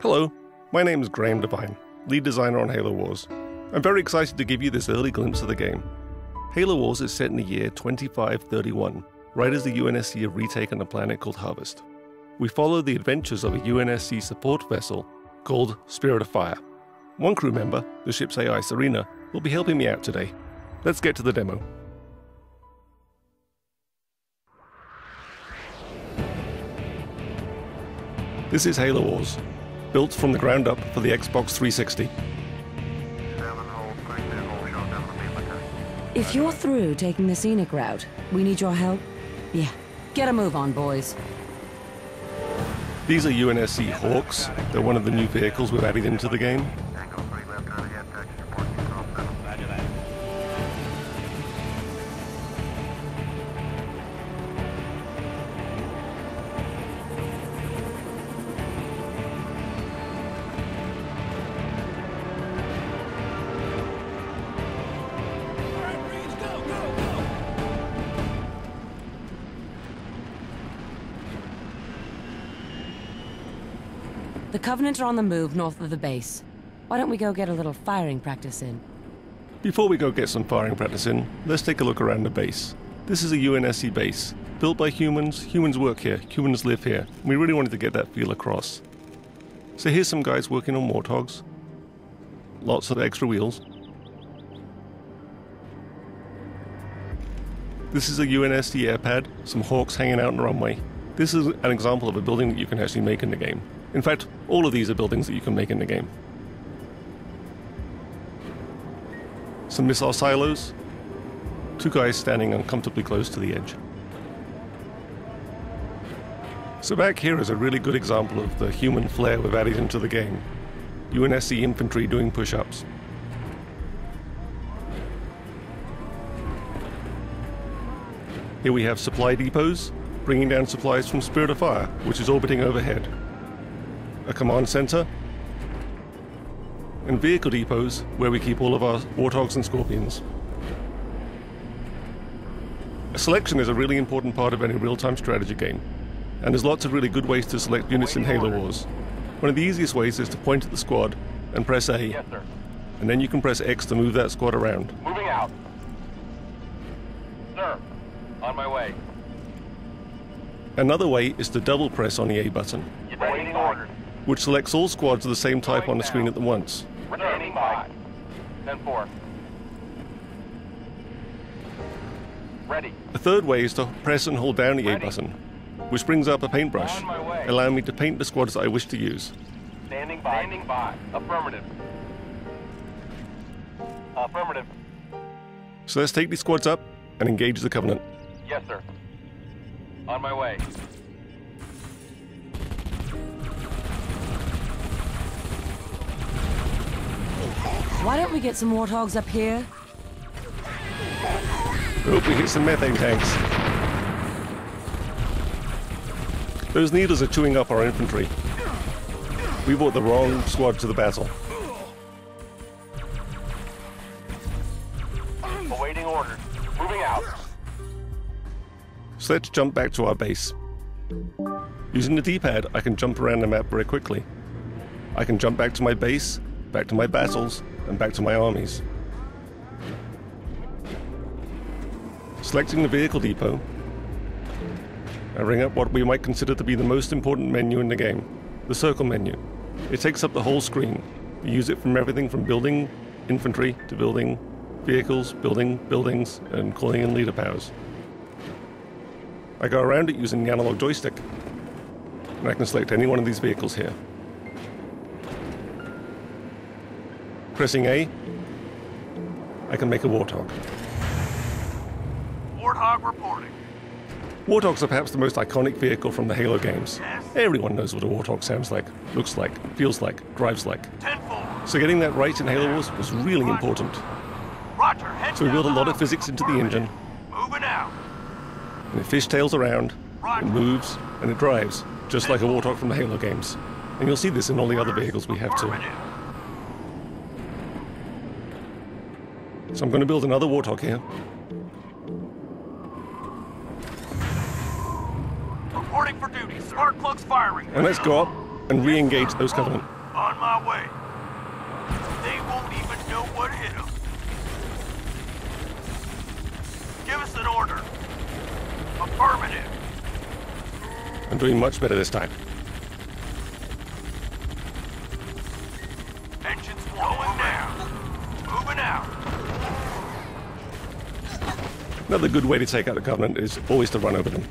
Hello, my name is Graham Devine, lead designer on Halo Wars. I'm very excited to give you this early glimpse of the game. Halo Wars is set in the year 2531, right as the UNSC have retaken a planet called Harvest. We follow the adventures of a UNSC support vessel called Spirit of Fire. One crew member, the ship's AI Serena, will be helping me out today. Let's get to the demo. This is Halo Wars, built from the ground up for the Xbox 360. If you're through taking the scenic route, we need your help. Yeah, get a move on, boys. These are UNSC Hawks. They're one of the new vehicles we've added into the game. The Covenant are on the move north of the base. Why don't we go get a little firing practice in? Before we go get some firing practice in, let's take a look around the base. This is a UNSC base, built by humans. Humans work here, humans live here. We really wanted to get that feel across. So here's some guys working on warthogs. Lots of extra wheels. This is a UNSC airpad, some Hawks hanging out on the runway. This is an example of a building that you can actually make in the game. In fact, all of these are buildings that you can make in the game. Some missile silos. Two guys standing uncomfortably close to the edge. So back here is a really good example of the human flair we've added into the game. UNSC infantry doing push-ups. Here we have supply depots, bringing down supplies from Spirit of Fire, which is orbiting overhead. A command center, and vehicle depots where we keep all of our Warthogs and Scorpions. A selection is a really important part of any real-time strategy game, and there's lots of really good ways to select units in Halo Wars. One of the easiest ways is to point at the squad and press A, yes, sir. And then you can press X to move that squad around. Moving out. Sir, on my way. Another way is to double press on the A button, Waiting orders. which selects all squads of the same type on the screen at once. Standing by. 10-4. Ready. A third way is to press and hold down the A button, which brings up a paintbrush, On my way. allowing me to paint the squads I wish to use. Standing by. Standing by. Affirmative. Affirmative. So let's take these squads up and engage the Covenant. Yes, sir. On my way. Why don't we get some warthogs up here? Hope we hit some methane tanks. Those needles are chewing up our infantry. We brought the wrong squad to the battle. Awaiting orders. Moving out. So let's jump back to our base. Using the D-pad, I can jump around the map very quickly. I can jump back to my base, back to my battles, and back to my armies. Selecting the vehicle depot, I bring up what we might consider to be the most important menu in the game, the circle menu. It takes up the whole screen. We use it from everything from building infantry to building vehicles, building buildings, and calling in leader powers. I go around it using the analog joystick, and I can select any one of these vehicles here. Pressing A, I can make a Warthog. Warthog reporting. Warthogs are perhaps the most iconic vehicle from the Halo games. Everyone knows what a Warthog sounds like, looks like, feels like, drives like. 10-4. So getting that right in Halo Wars was really important. Roger. Head So we built a down lot the of physics into the engine, Moving out. and it fishtails around, it moves, and it drives, just like a Warthog from the Halo games. And you'll see this in all the other vehicles we have too. So I'm going to build another Warthog here. Reporting for duty. Spark plugs firing. And let's go up and re-engage those Covenant. On my way. They won't even know what hit them. Give us an order. Affirmative. I'm doing much better this time. Engines going down. Moving out. Another good way to take out the Covenant is always to run over them.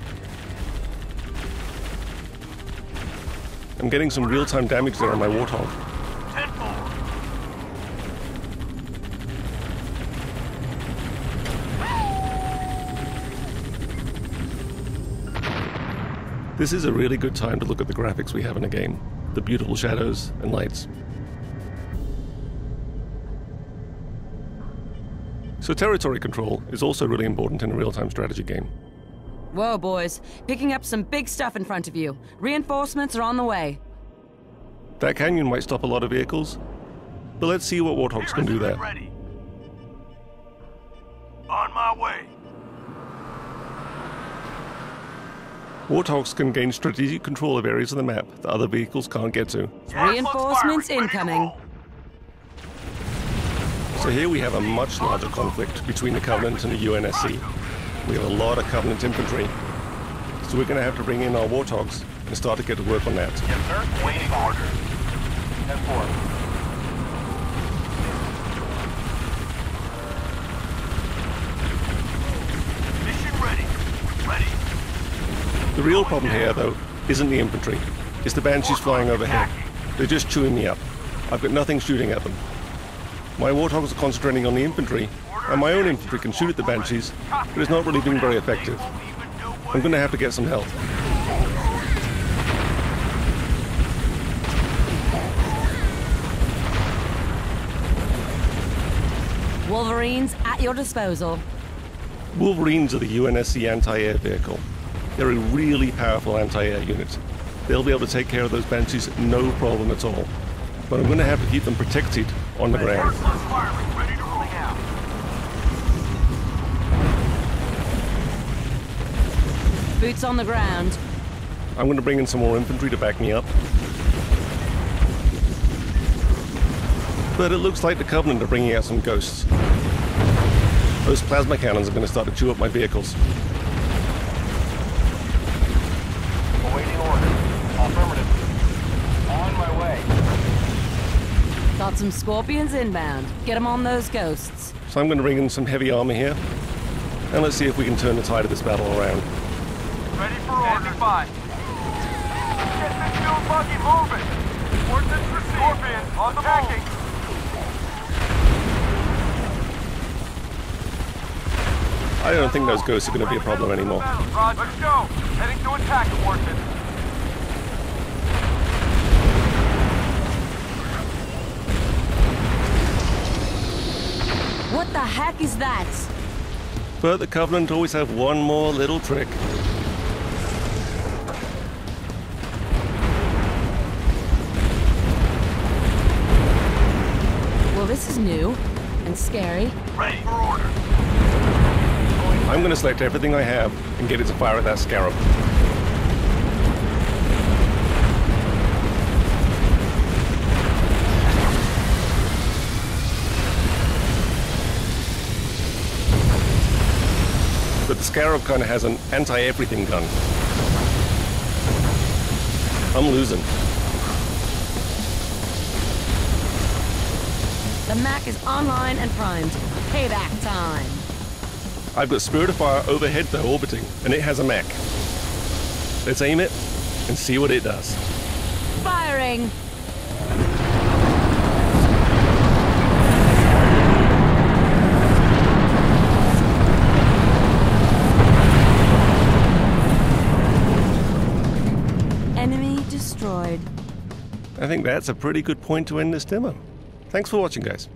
I'm getting some real-time damage there on my Warthog. 10-4. This is a really good time to look at the graphics we have in the game. The beautiful shadows and lights. So territory control is also really important in a real-time strategy game. Whoa, boys. Picking up some big stuff in front of you. Reinforcements are on the way. That canyon might stop a lot of vehicles, but let's see what Warthogs can do there. Ready. On my way. Warthogs can gain strategic control of areas of the map that other vehicles can't get to. Reinforcements incoming. So here we have a much larger conflict between the Covenant and the UNSC. We have a lot of Covenant infantry, so we're going to have to bring in our Warthogs and start to get to work on that. Yes, sir. Waiting order. 10-4. Mission ready. Ready. The real problem here, though, isn't the infantry. It's the Banshees flying overhead. They're just chewing me up. I've got nothing shooting at them. My Warthogs are concentrating on the infantry, and my own infantry can shoot at the Banshees, but it's not really being very effective. I'm going to have to get some help. Wolverines at your disposal. Wolverines are the UNSC anti-air vehicle. They're a really powerful anti-air unit. They'll be able to take care of those Banshees no problem at all. But I'm going to have to keep them protected on the ground. Ready to roll out. Boots on the ground. I'm going to bring in some more infantry to back me up. But it looks like the Covenant are bringing out some ghosts. Those plasma cannons are going to start to chew up my vehicles. Awaiting order. Affirmative. On my way. Got some Scorpions inbound. Get them on those ghosts. So I'm going to bring in some heavy armor here. And let's see if we can turn the tide of this battle around. Ready for order. 5. Get this fuel buggy moving. Ordnance received. Scorpion on the move. I don't think those ghosts are going to be a problem anymore. Roger. Let's go. Heading to attack, Warden. What the heck is that? But the Covenant always have one more little trick. Well, this is new and scary. Ready for order. I'm going to select everything I have and get it to fire at that Scarab. But the Scarab kind of has an anti-everything gun. I'm losing. The Mac is online and primed. Payback time. I've got Spirit of Fire overhead though, orbiting, and it has a mech. Let's aim it and see what it does. Firing! Enemy destroyed. I think that's a pretty good point to end this demo. Thanks for watching, guys.